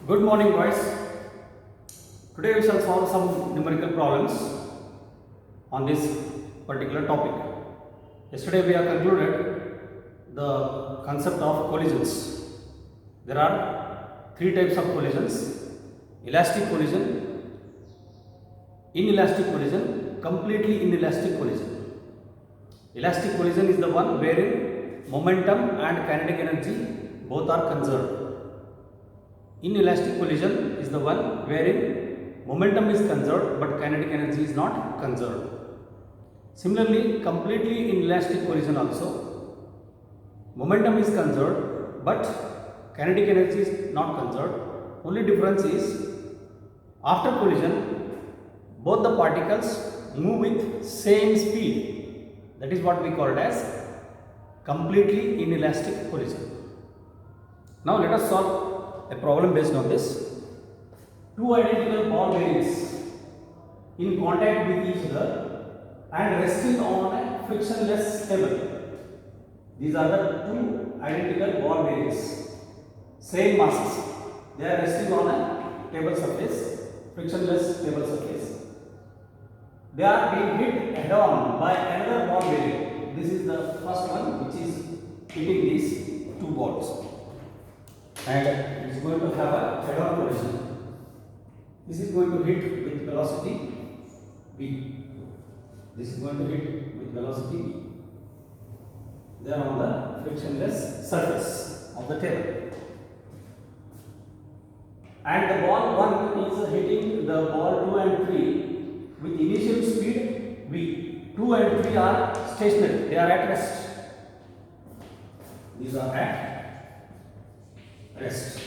Good morning, boys. Today we shall solve some numerical problems on this particular topic. Yesterday we have concluded the concept of collisions. There are three types of collisions: elastic collision, inelastic collision, completely inelastic collision. Elastic collision is the one wherein momentum and kinetic energy both are conserved. Inelastic collision is the one wherein momentum is conserved but kinetic energy is not conserved. Similarly, completely inelastic collision also, momentum is conserved but kinetic energy is not conserved. Only difference is after collision both the particles move with same speed. That is what we call it as completely inelastic collision. Now let us solve a problem based on this. Two identical ball bearings in contact with each other and resting on a frictionless table. These are the two identical ball bearings, same masses. They are resting on a table surface, frictionless table surface. They are being hit head on by another ball bearing. This is the first one which is hitting these two balls, and it is going to have a head-on collision. This is going to hit with velocity v. This is going to hit with velocity v. They are on the frictionless surface of the table. And the ball 1 is hitting the ball 2 and 3 with initial speed v. 2 and 3 are stationary, they are at rest. These are at rest,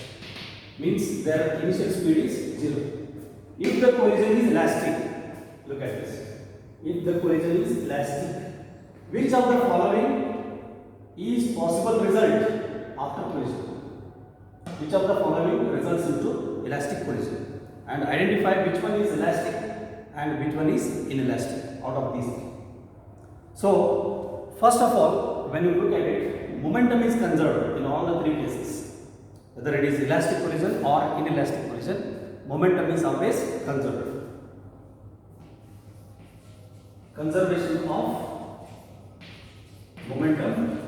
means their initial speed is 0. If the collision is elastic, look at this. If the collision is elastic, which of the following is possible result after collision? Which of the following results into elastic collision? And identify which one is elastic and which one is inelastic out of these three. So, first of all, when you look at it, momentum is conserved in all the three cases. Whether it is elastic collision or inelastic collision, momentum is always conserved. Conservation of momentum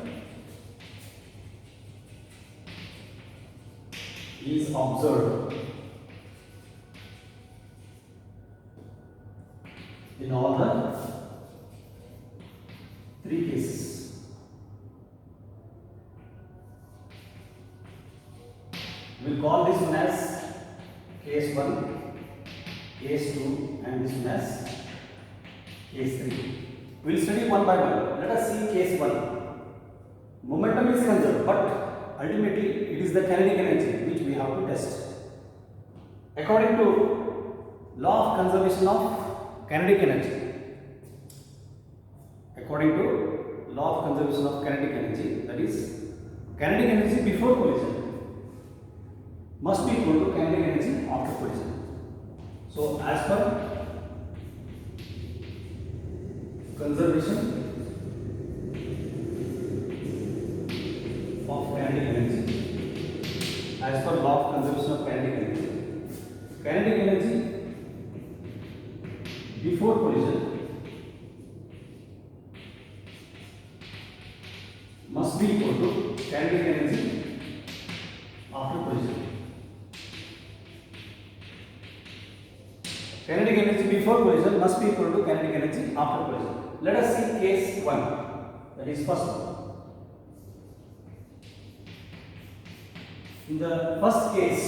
is observed in all the three cases. We will call this one as case 1, case 2 and this one as case 3. We will study one by one. Let us see case 1. Momentum is conserved but ultimately it is the kinetic energy which we have to test. According to law of conservation of kinetic energy, according to law of conservation of kinetic energy, that is kinetic energy before collision must be equal to kinetic energy after collision. So, as per conservation of kinetic energy, as per law of conservation of kinetic energy before collision must be equal to kinetic energy after collision. Kinetic energy before collision must be equal to kinetic energy after collision. Let us see case 1, that is first one. In the first case,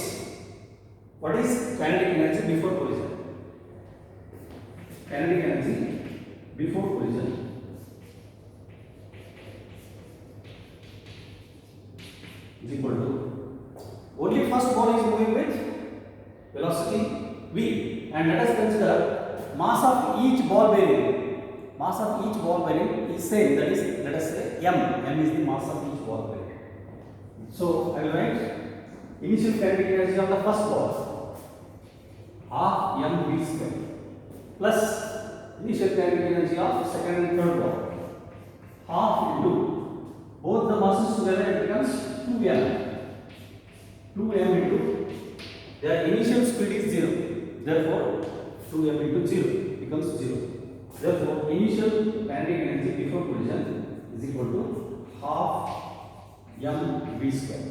what is kinetic energy before collision? Kinetic energy before collision is equal to, only first ball is moving with velocity v. And let us consider mass of each ball bearing. Mass of each ball bearing is same, that is, let us say m. M is the mass of each ball bearing. So I will write initial kinetic energy of the first ball, half mv square, plus initial kinetic energy of second and third ball, half into both the masses together, it becomes 2m. 2m into their initial speed is 0. Therefore 2m into 0 becomes 0. Therefore initial kinetic energy before collision is equal to half m v square.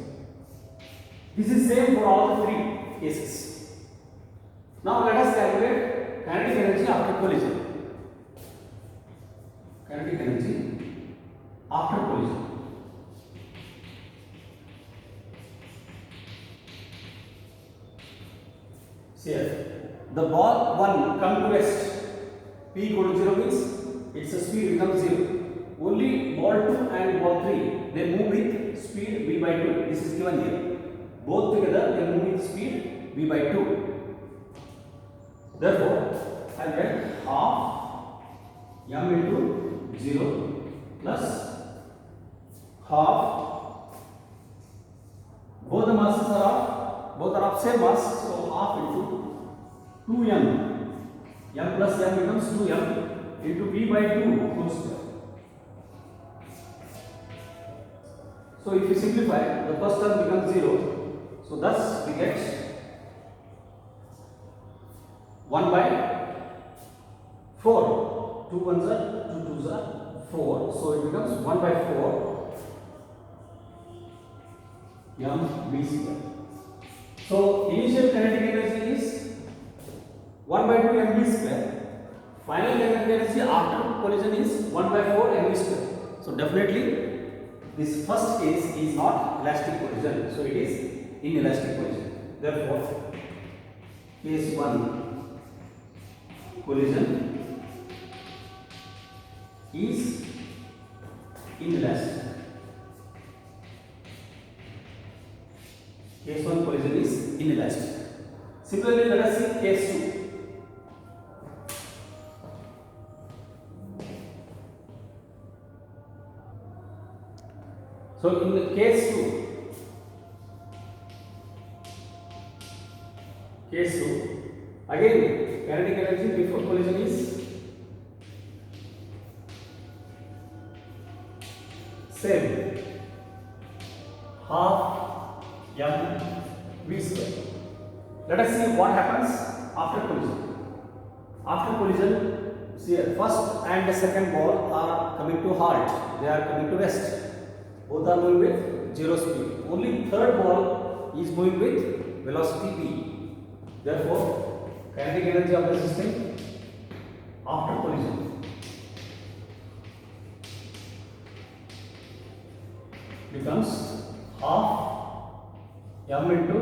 This is same for all the three cases. Now let us calculate kinetic energy after collision. Kinetic energy after collision. See here, the ball 1 come to rest. P equal to 0 means its speed becomes 0. Only ball 2 and ball 3 they move with speed v by 2. This is given here. Both together they move with speed v by 2. Therefore, I get half m into 0 plus half. Both the masses are of same mass, so half into 2m. M plus m becomes 2m into v by 2 whole square. So if you simplify, the first term becomes 0. So thus we get 1 by 4. 2 ones are 2 twos are 4. So it becomes 1 by 4 m v square. So initial kinetic energy is 1 by 2 mv square. Final kinetic energy after collision is 1 by 4 mv square. So definitely this first case is not elastic collision. So it is inelastic collision. Therefore case 1 collision is inelastic. Case 1 collision is inelastic. Similarly, let us see case 2. So in the case 2, again kinetic energy before collision is same, half m v square. Let us see what happens after collision. After collision, see here, first and the second ball are coming to halt. They are coming to rest. Both are moving with 0 speed. Only third ball is moving with velocity v. Therefore, kinetic energy of the system after collision becomes half m into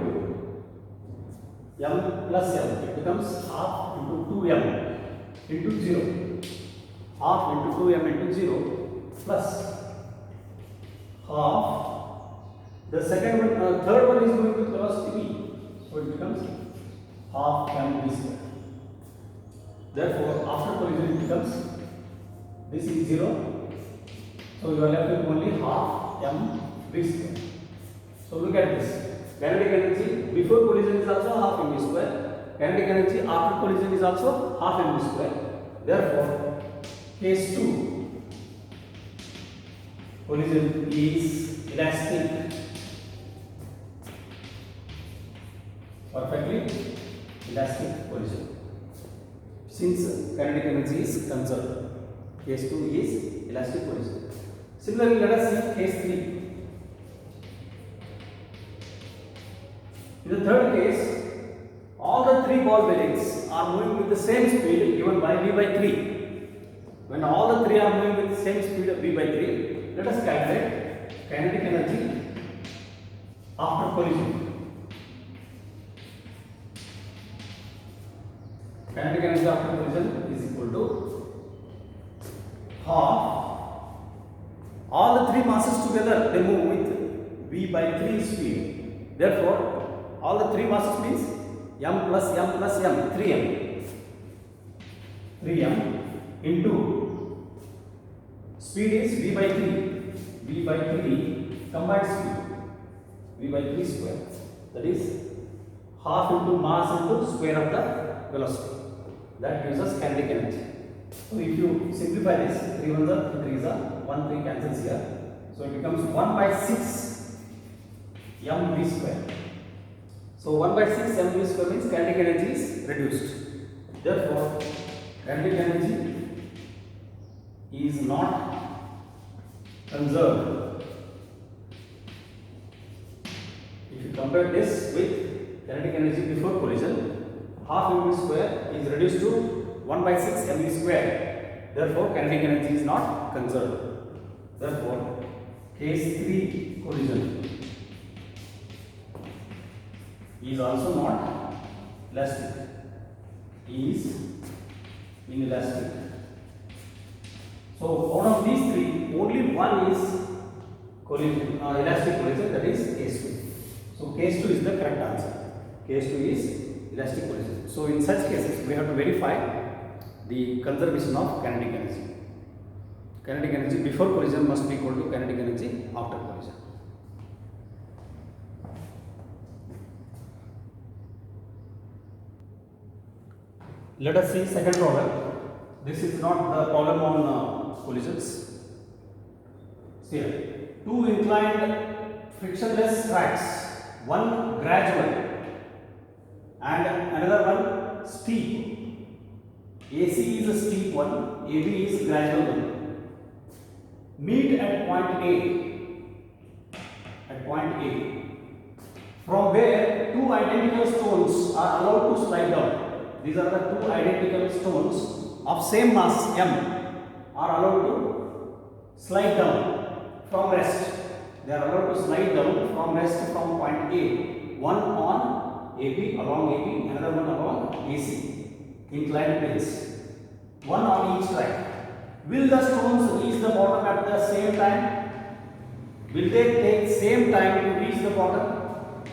m plus m. It becomes half into 2m into 0. Half into 2m into 0 plus half. The second one, third one is going with velocity v. So it becomes half m v square. Therefore, after collision it becomes, this is 0. So you are left with only half m v square. So look at this. Kinetic energy before collision is also half mv square. Kinetic energy after collision is also half mv square. Therefore, case 2 collision is elastic. Perfectly elastic collision. Since kinetic energy is conserved, case 2 is elastic collision. Similarly, let us see case 3. In the third case, all the 3 ball bearings are moving with the same speed given by v by 3. When all the 3 are moving with the same speed of v by 3, let us calculate kinetic energy after collision. Kinetic energy after collision is equal to half. All the 3 masses together they move with v by 3 speed. Therefore, all the 3 masses means m plus m plus m, 3m. 3m into speed is v by 3. V by 3 combined speed, v by 3 square. That is half into mass into square of the velocity. That gives us kinetic energy. So if you simplify this, 3 ones are 3 is 1, 3 cancels here. So it becomes 1 by 6 m v square. So 1 by 6 mv square means kinetic energy is reduced. Therefore, kinetic energy is not conserved. If you compare this with kinetic energy before collision, half mv square is reduced to 1 by 6 mv square. Therefore, kinetic energy is not conserved. Therefore, case 3 collision is also not elastic, is inelastic. So out of these three, only one is collision, elastic collision, that is case 2. So case 2 is the correct answer. Case 2 is elastic collision. So in such cases, we have to verify the conservation of kinetic energy. Kinetic energy before collision must be equal to kinetic energy after collision. Let us see second problem. This is not the problem on collisions. See here, two inclined frictionless tracks, one gradual and another one steep. AC is a steep one, AB is a gradual one. Meet at point A. At point A, from where two identical stones are allowed to slide down. These are the two identical stones of same mass m are allowed to slide down from rest. They are allowed to slide down from rest from point A. One on AB, along AB, another one along AC, inclined planes. One on each track. Will the stones reach the bottom at the same time? Will they take same time to reach the bottom?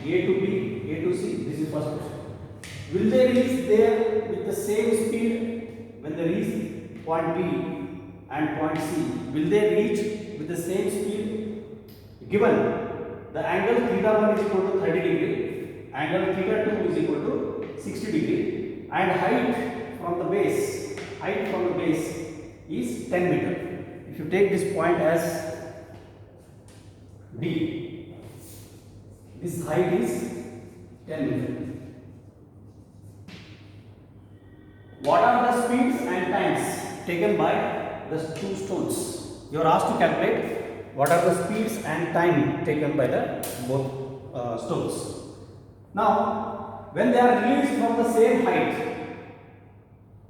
A to B, A to C. This is first question. Will they reach there with the same speed when they reach point B and point C? Will they reach with the same speed? Given the angle theta 1 is equal to 30 degree, angle theta 2 is equal to 60 degree, and height from the base is 10 meter. If you take this point as D, this height is 10 meter. What are the speeds and times taken by the two stones? You are asked to calculate what are the speeds and time taken by the both stones. Now, when they are released from the same height,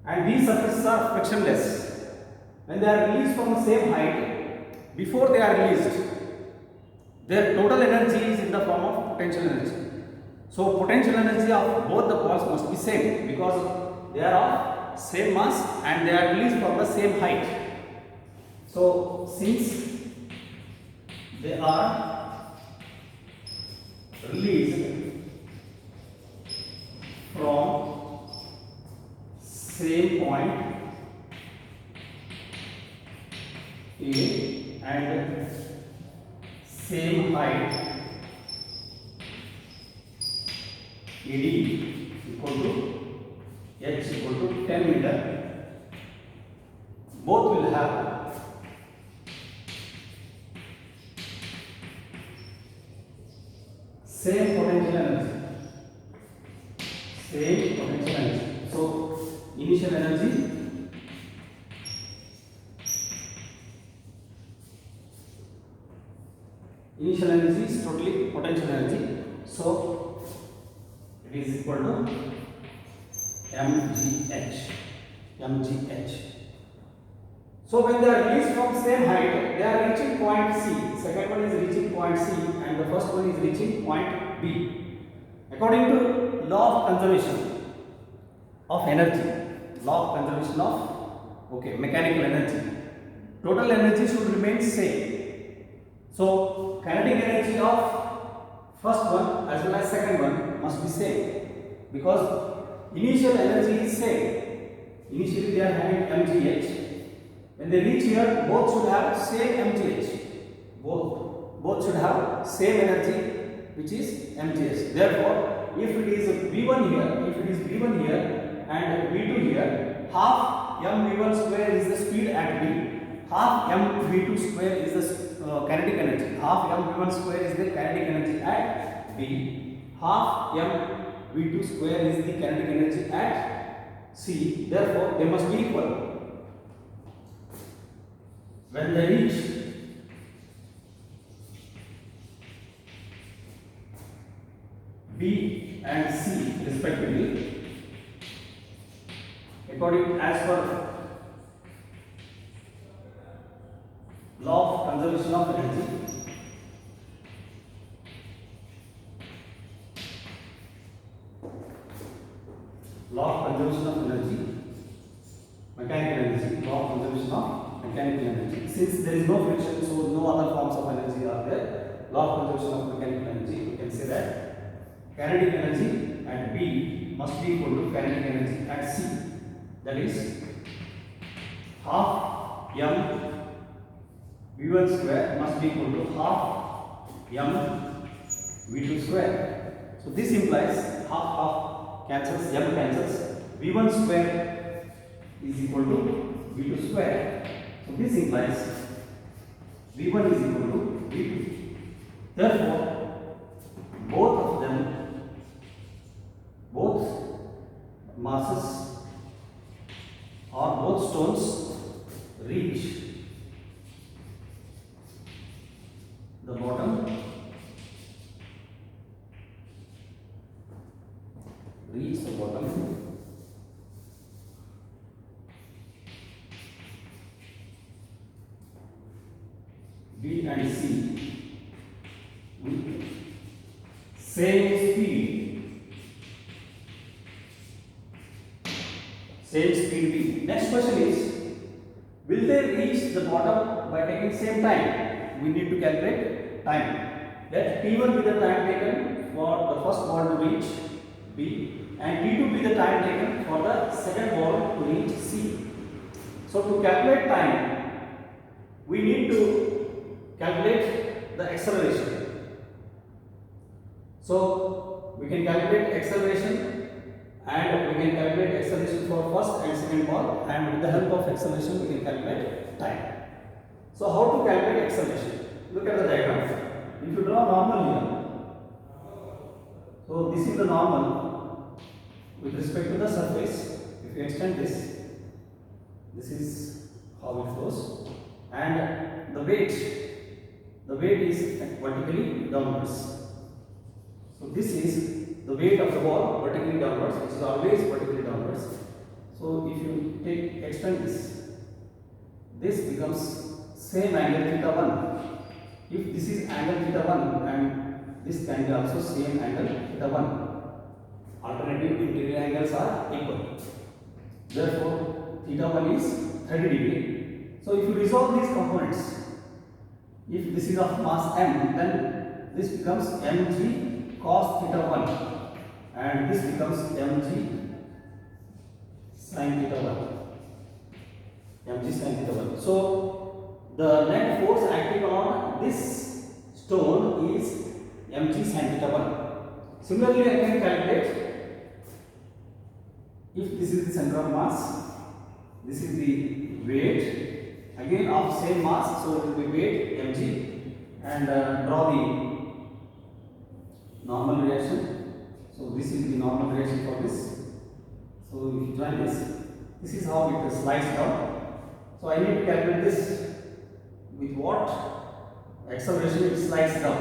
and these surfaces are frictionless, when they are released from the same height, before they are released, their total energy is in the form of potential energy. So, potential energy of both the balls must be same because they are of same mass and they are released from the same height. So, since they are released from same point A and same height, AD equal to H equal to 10 meter, both will have same potential energy. So, initial energy is totally potential energy. So, it is equal to mgh. So when they are released from same height, they are reaching point C. Second one is reaching point C and the first one is reaching point B. According to law of conservation of energy, mechanical energy, total energy should remain same. So kinetic energy of first one as well as second one must be same because initial energy is same. Initially they are having mgh. When they reach here, both should have same mgh. Both should have same energy, which is mgh. Therefore, if it is v1 here, and v2 here, half mv1 square is the speed at b, half mv2 square is the kinetic energy. Half mv1 square is the kinetic energy at b. half m v2 square is the kinetic energy at C. Therefore, they must be equal. When they reach B and C respectively, according as per law of conservation of energy, law of conservation of energy, mechanical energy, law of conservation of mechanical energy. Since there is no friction, so no other forms of energy are there. Law of conservation of mechanical energy, we can say that kinetic energy at B must be equal to kinetic energy at C. That is half m v1 square must be equal to half m v2 square. So this implies half cancels, m cancels, v1 square is equal to v2 square. So this implies v1 is equal to v2. Therefore, both of them, both masses or both stones reach the bottom, reach the bottom B and C with same speed, B. Next question is, will they reach the bottom by taking same time? We need to calculate time. Let T1 be the time taken for the first ball to reach B and T2 be the time taken for the second ball to reach C. So to calculate time, we need to calculate the acceleration. So we can calculate acceleration and we can calculate acceleration for first and second ball, and with the help of acceleration we can calculate time. So how to calculate acceleration? Look at the diagram. If you draw normal here, so this is the normal with respect to the surface. If you extend this is how it flows, and the weight is vertically downwards. So this is the weight of the ball vertically downwards, which is always vertically downwards. So if you extend this becomes same angle theta 1. If this is angle theta 1, and this can be also same angle theta 1. Alternative interior angles are equal. Therefore, theta 1 is 30 degree. So if you resolve these components, if this is of mass m, then this becomes mg cos theta 1 and this becomes mg sin theta 1. mg sin theta 1. So the net force acting on this stone is mg sin theta 1. Similarly, I can calculate, if this is the center of mass, this is the weight, again of same mass, so it will be weight mg, and draw the normal reaction. So this is the normal reaction for this. So if you join this is how it slides down. So I need to calculate this with what acceleration it slides down.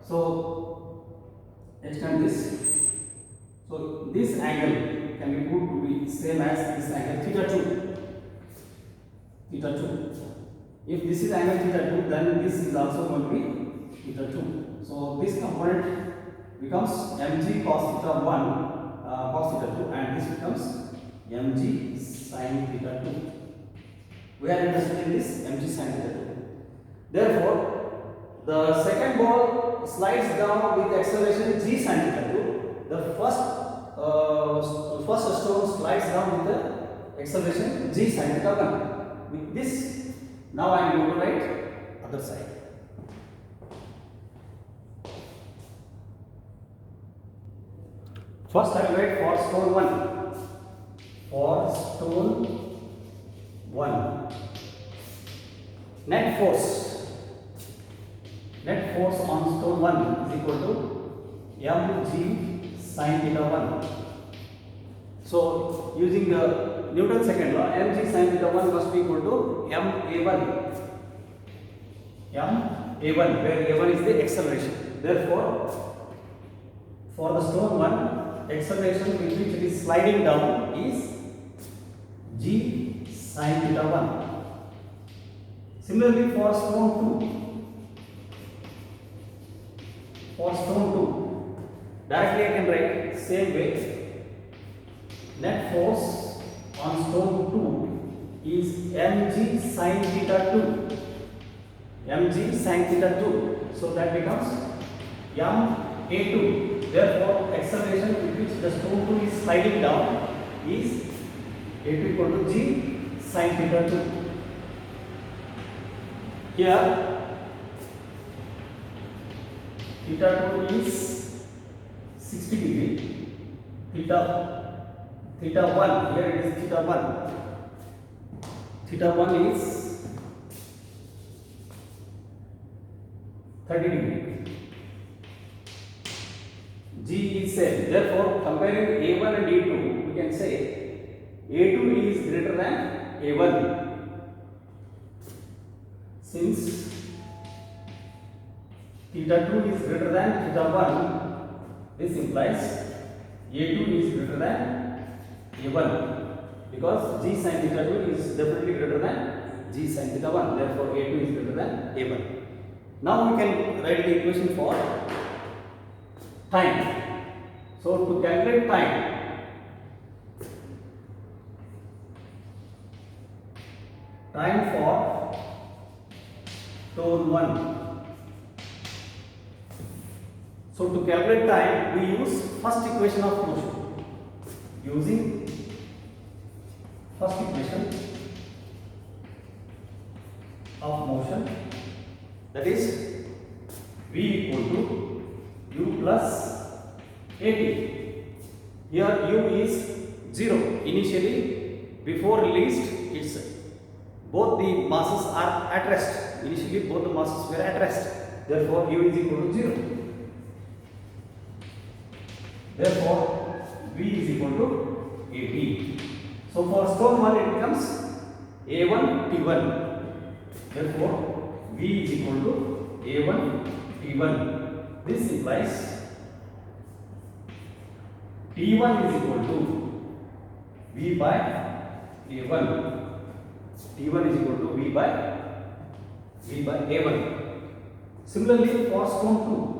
So extend this. So this angle can be put to be same as this angle theta 2. Theta 2. If this is angle theta 2, then this is also going to be theta 2. So this component becomes mg cos theta 1 cos theta 2, and this becomes mg sin theta 2. We are interested in this mg sin theta 2. Therefore, the second ball slides down with acceleration g sin theta 2. The first stone slides down with the acceleration g sin theta 1. With this, now I am going to write other side. First I will write for stone 1. For stone 1. Net force on stone 1 is equal to mg sin theta 1. So using the Newton's second law, mg sin theta 1 must be equal to ma1. ma1, where a1 is the acceleration. Therefore, for the stone 1, acceleration with which it is sliding down is g sin theta 1. Similarly, for stone 2, directly I can write same way. Net force on stone 2 is mg sin theta 2. mg sin theta 2. So that becomes ma2. Therefore, acceleration with which the stone 2 is sliding down is a2 equal to g sin theta 2. Here, theta 2 is 60 degree. Theta 1, here it is theta 1. Theta 1 is 30 degree. G is same. Therefore, comparing A1 and A2, we can say A2 is greater than A1. Since theta 2 is greater than theta 1, this implies A2 is greater than A1, because G sin theta 2 is definitely greater than G sin theta 1. Therefore, A2 is greater than A1. Now we can write the equation for time. So to calculate time for stone 1. So to calculate time, we use first equation of motion. Using first equation of motion, that is v equal to u plus at. Here u is 0. Initially, before released, it's both the masses are at rest. Initially, both the masses were at rest. Therefore, u is equal to 0. Therefore, v is equal to at. So for stone 1, it becomes a1 t1. Therefore, v is equal to a1 t1. This implies t1 is equal to v by a1. t1 is equal to v by a1. Similarly, for stone 2,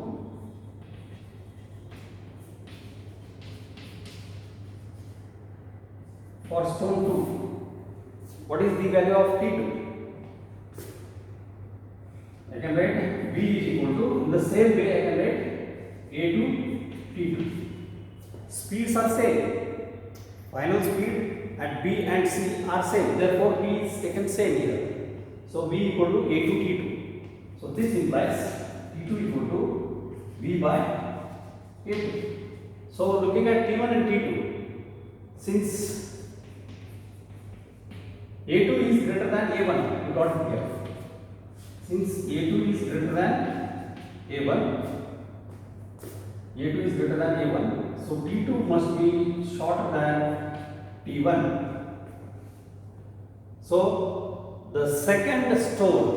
what is the value of t2? I can write v is equal to, in the same way I can write a2 t2. Speeds are same. Final speed at b and c are same. Therefore, v is taken same here. So v equal to a2 t2. So this implies t2 equal to v by a2. So looking at t1 and t2, since a2 is greater than a1, we got it here. Since a2 is greater than a1, so t2 must be shorter than t1. So the second stone,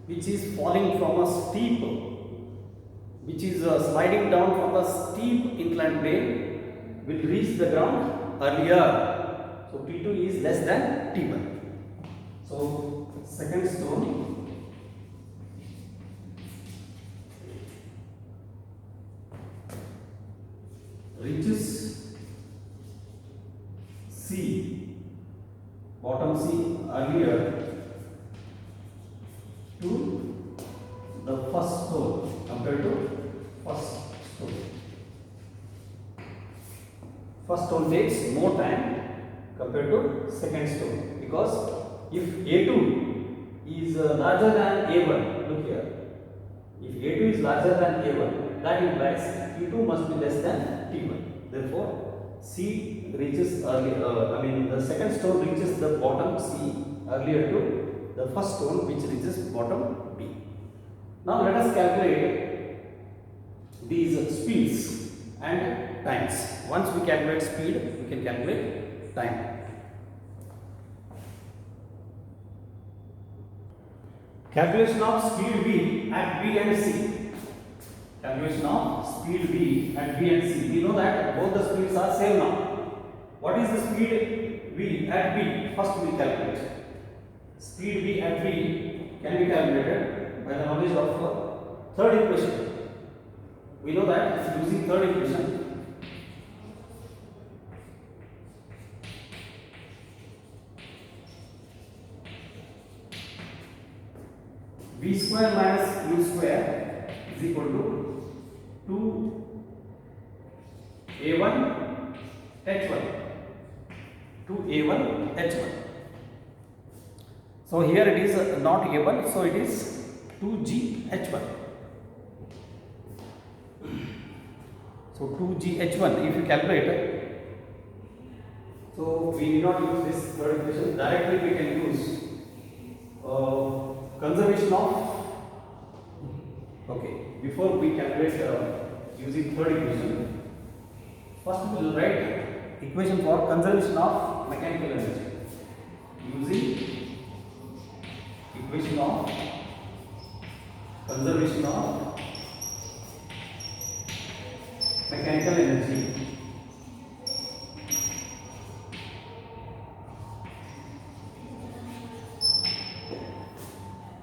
which is falling from a steep, which is sliding down from the steep inclined plane, will reach the ground earlier. So t2 is less than t1. So second stone reaches C, bottom C, earlier to the first stone compared to first stone. First stone takes more time compared to second stone, because if A2 is larger than A1, look here, if A2 is larger than A1, that implies T2 must be less than T1. Therefore, C reaches earlier, the second stone reaches the bottom C earlier to the first stone which reaches bottom B. Now let us calculate these speeds and times. Once we calculate speed, we can calculate time. Calculation of speed v at B and C. Calculation of speed v at B and C. We know that both the speeds are same now. What is the speed v at B? First we calculate. Speed v at B can be calculated by the knowledge of third equation. We know that using third equation, v square minus u square is equal to 2a1 h1. 2a1 h1. So here it is not a1, so it is 2g h1. So 2g h1, if you calculate, so we need not use this third equation. Directly we can use conservation of, okay, before we calculate using third equation, first we will write equation for conservation of mechanical energy using equation of conservation of mechanical energy.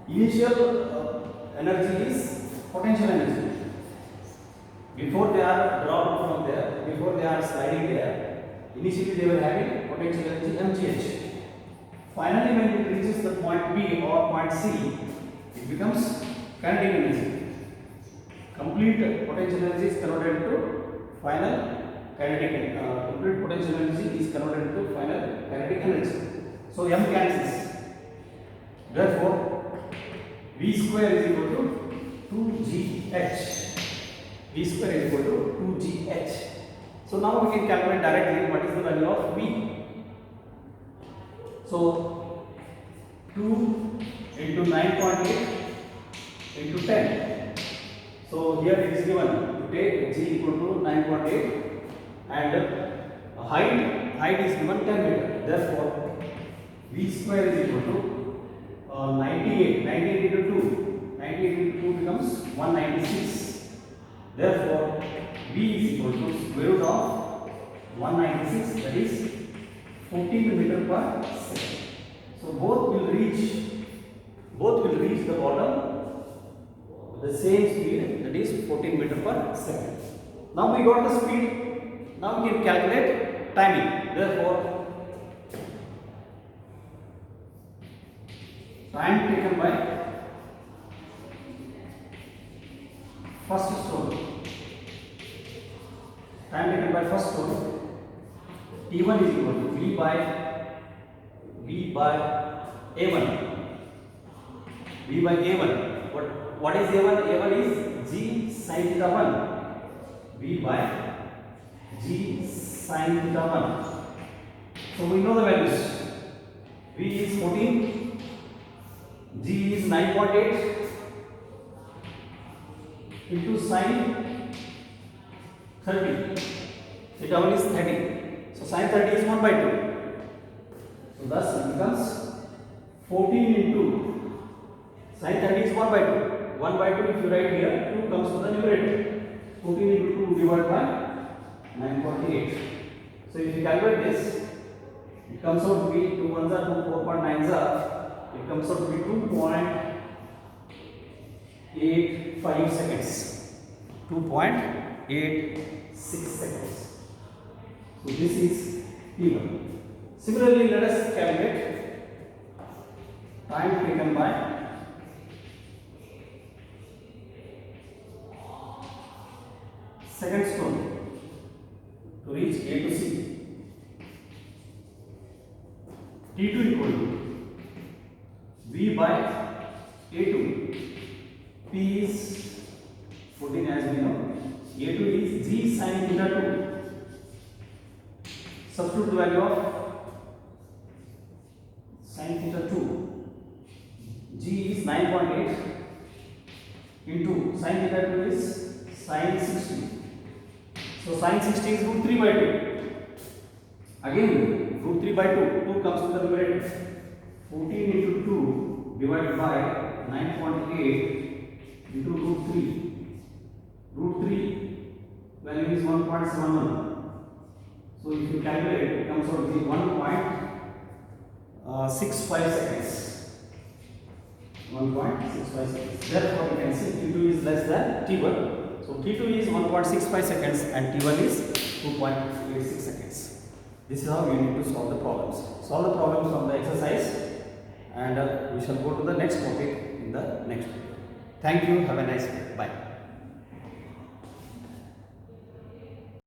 Initial energy is potential energy. Before they are dropped from there, before they are sliding there, initially they were having potential energy mgh. Finally, when it reaches the point B or point C, it becomes kinetic energy. Complete potential energy is converted into final kinetic. Complete potential energy is converted into final kinetic energy. So m cancels. Therefore, V square is equal to 2gh. V square is equal to 2gh. So now we can calculate directly what is the value of V. So 2 into 9.8 into 10. So here it is given to take g equal to 9.8 and height is given 10 meter. Therefore, V square is equal to 98 into 2. 98 into 2 becomes 196. Therefore, V is equal to square root of 196, that is 14 meter per second. So both will reach the bottom with the same speed, that is 14 meter per second. Now we got the speed. Now we can calculate timing. Therefore, time taken by first stone. Time taken by first stone. T1 is equal to V by A1. V by A1. What is A1? A1 is G sin theta 1. V by G sin theta 1. So we know the values. V is 14. G is 9.8 into sin 30. Theta 1 is 30. So sin 30 is 1 by 2. So thus it becomes 14 into sin 30 is 1 by 2. 1 by 2 if you write here, 2 comes to the numerator. 14 into 2 divided by 9.8. So if you calculate this, it comes out to be 2 ones are 2, 4.9s are, it comes out to be 2.85 seconds. 2.86 seconds. So this is T1. Similarly, let us calculate time taken by second stone to reach A to C. T2 equal to V by A2. P is 14 as we know. A2 is G sin theta 2. Substitute the value of sin theta 2. G is 9.8 into sin theta 2 is Sin 60. So sin 60 is root 3 by 2. Again, root 3 by 2. 2 comes to the numerator. 14 into 2 divided by 9.8 into root 3. Root 3 value is 1.71. So if you calculate, it comes out to be 1.65 seconds. 1.65 seconds. Therefore, you can see T2 is less than T1. So T2 is 1.65 seconds and T1 is 2.86 seconds. This is how you need to solve the problems. Solve the problems from the exercise, and we shall go to the next topic in the next video. Thank you. Have a nice day. Bye.